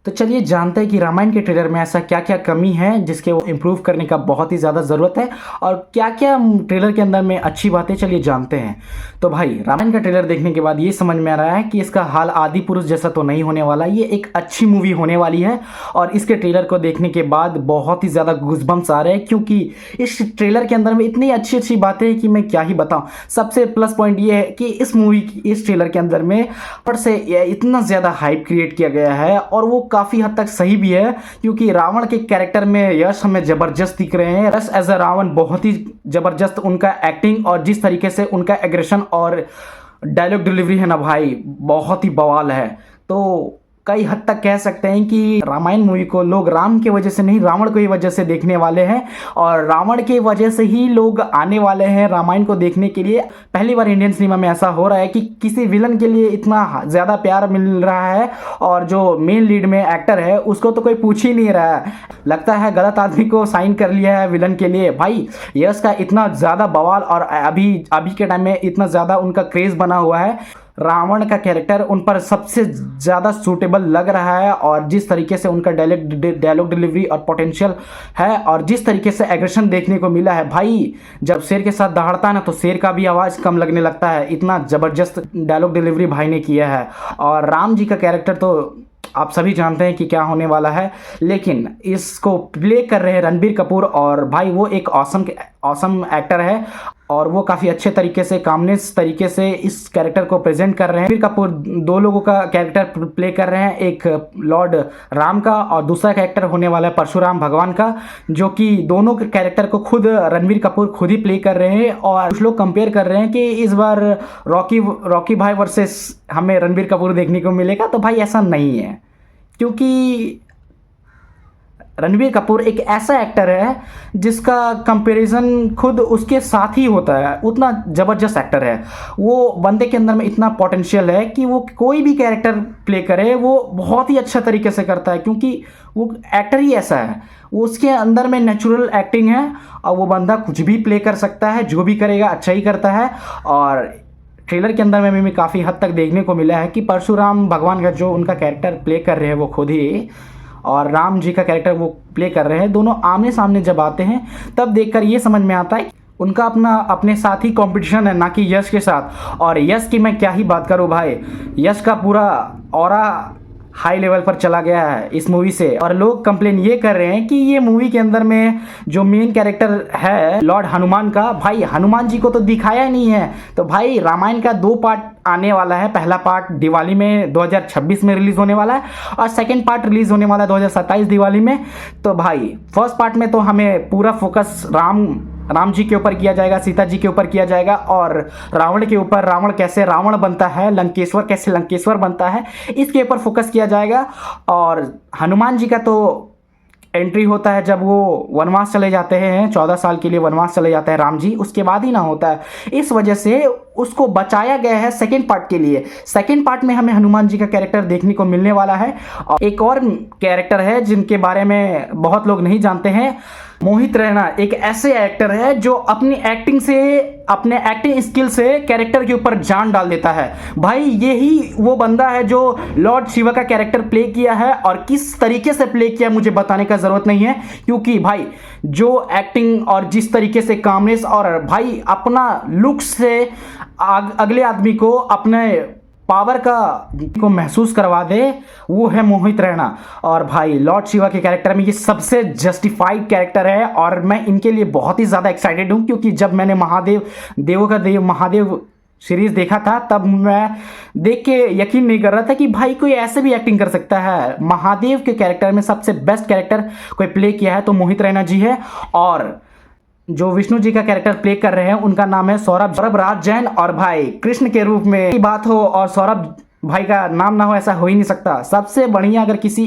तो चलिए जानते हैं कि रामायण के ट्रेलर में ऐसा क्या क्या कमी है जिसके वो इम्प्रूव करने का बहुत ही ज़्यादा ज़रूरत है और क्या क्या ट्रेलर के अंदर में अच्छी बातें, चलिए जानते हैं। तो भाई रामायण का ट्रेलर देखने के बाद ये समझ में आ रहा है कि इसका हाल आदि पुरुष जैसा तो नहीं होने वाला, ये एक अच्छी मूवी होने वाली है। और इसके ट्रेलर को देखने के बाद बहुत ही ज़्यादा गूज़बम्प्स आ रहे हैं क्योंकि इस ट्रेलर के अंदर में इतनी अच्छी अच्छी बातें हैं कि मैं क्या ही बताऊँ। सबसे प्लस पॉइंट ये है कि इस मूवी की इस ट्रेलर के अंदर में पर से इतना ज़्यादा हाइप क्रिएट किया गया है और वो काफ़ी हद तक सही भी है क्योंकि रावण के कैरेक्टर में यश हमें ज़बरदस्त दिख रहे हैं। यश एज अ रावण बहुत ही ज़बरदस्त, उनका एक्टिंग और जिस तरीके से उनका एग्रेशन और डायलॉग डिलीवरी है ना भाई, बहुत ही बवाल है। तो कई हद तक कह सकते हैं कि रामायण मूवी को लोग राम की वजह से नहीं, रावण की वजह से देखने वाले हैं और रावण की वजह से ही लोग आने वाले हैं रामायण को देखने के लिए। पहली बार इंडियन सिनेमा में ऐसा हो रहा है कि किसी विलन के लिए इतना ज़्यादा प्यार मिल रहा है और जो मेन लीड में एक्टर है उसको तो कोई पूछ ही नहीं रहा है। लगता है गलत आदमी को साइन कर लिया है विलन के लिए। भाई यश का इतना ज़्यादा बवाल और अभी के टाइम में इतना ज़्यादा उनका क्रेज़ बना हुआ है, रावण का कैरेक्टर उन पर सबसे ज़्यादा सूटेबल लग रहा है। और जिस तरीके से उनका डायलॉग डिलीवरी और पोटेंशियल है और जिस तरीके से एग्रेशन देखने को मिला है, भाई जब शेर के साथ दहाड़ता है ना तो शेर का भी आवाज़ कम लगने लगता है, इतना ज़बरदस्त डायलॉग डिलीवरी भाई ने किया है। और राम जी का कैरेक्टर तो आप सभी जानते हैं कि क्या होने वाला है, लेकिन इसको प्ले कर रहे हैं रणबीर कपूर और भाई वो एक ऑसम एक्टर है और वो काफ़ी अच्छे तरीके से कामनेस तरीके से इस कैरेक्टर को प्रेजेंट कर रहे हैं। रणबीर कपूर दो लोगों का कैरेक्टर प्ले कर रहे हैं, एक लॉर्ड राम का और दूसरा कैरेक्टर होने वाला है परशुराम भगवान का, जो कि दोनों के कैरेक्टर को खुद रणबीर कपूर खुद ही प्ले कर रहे हैं। और कुछ लोग कंपेयर कर रहे हैं कि इस बार रॉकी भाई वर्सेस हमें रणबीर कपूर देखने को मिलेगा, तो भाई ऐसा नहीं है क्योंकि रणबीर कपूर एक ऐसा एक्टर है जिसका कंपैरिजन खुद उसके साथ ही होता है, उतना ज़बरदस्त एक्टर है वो। बंदे के अंदर में इतना पोटेंशियल है कि वो कोई भी कैरेक्टर प्ले करे वो बहुत ही अच्छा तरीके से करता है क्योंकि वो एक्टर ही ऐसा है, वो उसके अंदर में नेचुरल एक्टिंग है और वो बंदा कुछ भी प्ले कर सकता है, जो भी करेगा अच्छा ही करता है। और ट्रेलर के अंदर में भी काफ़ी हद तक देखने को मिला है कि परशुराम भगवान का जो उनका कैरेक्टर प्ले कर रहे हैं वो खुद ही और राम जी का कैरेक्टर वो प्ले कर रहे हैं, दोनों आमने सामने जब आते हैं तब देखकर ये समझ में आता है उनका अपने साथ ही कंपटीशन है, ना कि यश के साथ। और यश की मैं क्या ही बात करूं भाई, यश का पूरा ऑरा हाई लेवल पर चला गया है इस मूवी से। और लोग कंप्लेन ये कर रहे हैं कि ये मूवी के अंदर में जो मेन कैरेक्टर है लॉर्ड हनुमान का, भाई हनुमान जी को तो दिखाया नहीं है। तो भाई रामायण का 2 पार्ट आने वाला है, पहला पार्ट दिवाली में 2026 में रिलीज होने वाला है और सेकंड पार्ट रिलीज होने वाला है 2027 दिवाली में। तो भाई फर्स्ट पार्ट में तो हमें पूरा फोकस राम जी के ऊपर किया जाएगा, सीता जी के ऊपर किया जाएगा और रावण के ऊपर, रावण कैसे रावण बनता है, लंकेश्वर कैसे लंकेश्वर बनता है, इसके ऊपर फोकस किया जाएगा। और हनुमान जी का तो एंट्री होता है जब वो वनवास चले जाते हैं, 14 साल के लिए वनवास चले जाते हैं राम जी, उसके बाद ही ना होता है। इस वजह से उसको बचाया गया है सेकेंड पार्ट के लिए। सेकेंड पार्ट में हमें हनुमान जी का कैरेक्टर देखने को मिलने वाला है। और एक और कैरेक्टर है जिनके बारे में बहुत लोग नहीं जानते हैं, मोहित रैना एक ऐसे एक्टर है जो अपनी अपने एक्टिंग स्किल से कैरेक्टर के ऊपर जान डाल देता है। भाई यही वो बंदा है जो लॉर्ड शिवा का कैरेक्टर प्ले किया है और किस तरीके से प्ले किया मुझे बताने का ज़रूरत नहीं है क्योंकि भाई जो एक्टिंग और जिस तरीके से कामनेस और भाई अपना लुक से अगले आदमी को अपने पावर को महसूस करवा दे, वो है मोहित रैना। और भाई लॉर्ड शिवा के कैरेक्टर में ये सबसे जस्टिफाइड कैरेक्टर है और मैं इनके लिए बहुत ही ज़्यादा एक्साइटेड हूँ क्योंकि जब मैंने महादेव सीरीज़ देखा था तब मैं देख के यकीन नहीं कर रहा था कि भाई कोई ऐसे भी एक्टिंग कर सकता है। महादेव के कैरेक्टर में सबसे बेस्ट कैरेक्टर कोई प्ले किया है तो मोहित रैना जी है। और जो विष्णु जी का कैरेक्टर प्ले कर रहे हैं उनका नाम है सौरभ राज जैन। और भाई कृष्ण के रूप में की बात हो और सौरभ भाई का नाम ना हो ऐसा हो ही नहीं सकता। सबसे बढ़िया अगर किसी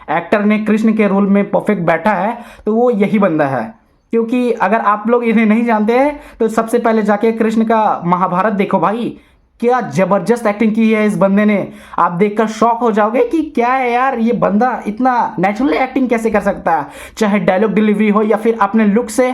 एक्टर ने कृष्ण के रोल में परफेक्ट बैठा है तो वो यही बंदा है क्योंकि अगर आप लोग इन्हें नहीं जानते हैं तो सबसे पहले जाके कृष्ण का महाभारत देखो भाई, क्या जबरदस्त एक्टिंग की है इस बंदे ने। आप देखकर शॉक हो जाओगे कि क्या है यार, ये बंदा इतना नेचुरल एक्टिंग कैसे कर सकता है। चाहे डायलॉग डिलीवरी हो या फिर अपने लुक से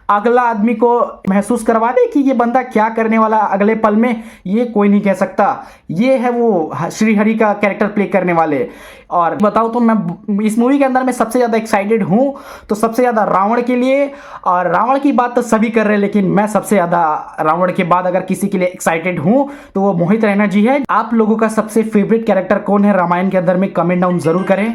अगला आदमी को महसूस करवा दे कि ये बंदा क्या करने वाला अगले पल में, ये कोई नहीं कह सकता। ये है वो श्री हरि का कैरेक्टर प्ले करने वाले। और बताऊं तो मैं इस मूवी के अंदर में सबसे ज़्यादा एक्साइटेड हूं तो सबसे ज़्यादा रावण के लिए। और रावण की बात तो सभी कर रहे हैं, लेकिन मैं सबसे ज़्यादा रावण के बाद अगर किसी के लिए एक्साइटेड हूं तो वो मोहित रैना जी है। आप लोगों का सबसे फेवरेट कैरेक्टर कौन है रामायण के अंदर में, कमेंट डाउन जरूर करें।